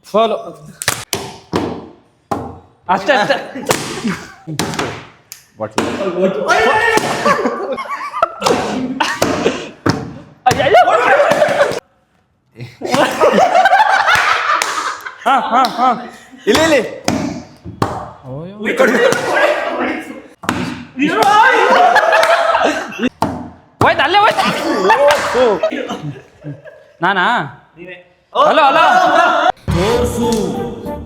Follow ಅಷ್ಟೇ ಅಷ್ಟೇ. ಇಲ್ಲಿ ಇಲ್ಲಿ ಹೋಯ್ತು ಅಲ್ಲೇ ಹೋಯ್ತು. ನಾನಾ? ಹಲೋ ಹಲೋ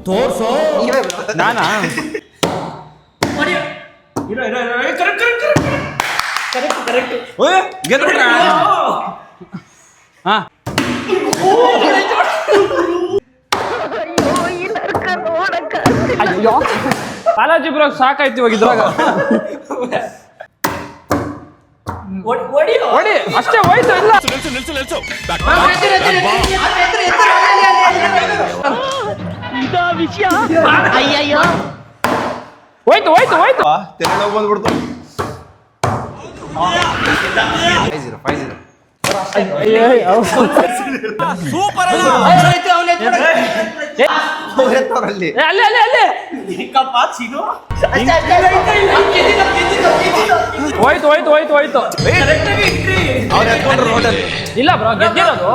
ತೋರ್ಸು ನಾನಾ? ಗೆದ್ಬಿಟ್ರ? ಹಾ ಅಯ್ಯೋ ಬಾಲಾಜಿ ಬ್ರೋ ಸಾಕಾಯ್ತು ಇವಾಗ ಇದ್ರಾಗ. ಹೊಡಿ ಅಷ್ಟೇ ಹೋಯ್ತು. ಇಲ್ಲ ಹೋಯ್ತು ಹೋಯ್ತು ಹೋಯ್ತು. ತೆರಳೋಗಿ ಬಂದ್ಬಿಡ್ತು. 5-0. ಸೂಪರ್ ಅಲ್ಲಿ ಅಲ್ಲೇ ಅಲ್ಲೇ ಅಲ್ಲೇ ಹೋಯ್ತು ಹೋಯ್ತು ಹೋಯ್ತು ಹೋಯ್ತು. ಇಲ್ಲ ಬ್ರೋ ಗೆದ್ದಿರೋದು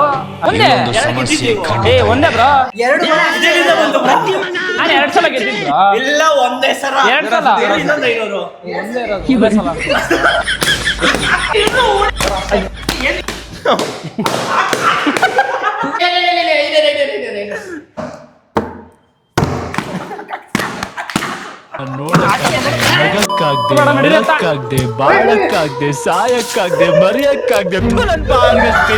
ಒಂದೇ. ಒಂದೇ ಬ್ರೋ. ನಾನು 2 ಸಲ ಗೆದ್ದಿದ್ದು ಇಲ್ಲ. ಒಂದೇ ಸಲ 2 ಸಲ ಒಂದೇ ಇರೋದು. ಒಂದೇ ಸಲ ನೋಡಕ್ಕಾಗ್ದೆ ಬಾಳಕ್ಕಾಗ್ದೆ ಸಾಯಕ್ಕಾಗ್ದೆ ಮರಿಯಕ್ಕಾಗ್ದೆ ನನ್ ಬಾಂಗಕ್ಕೆ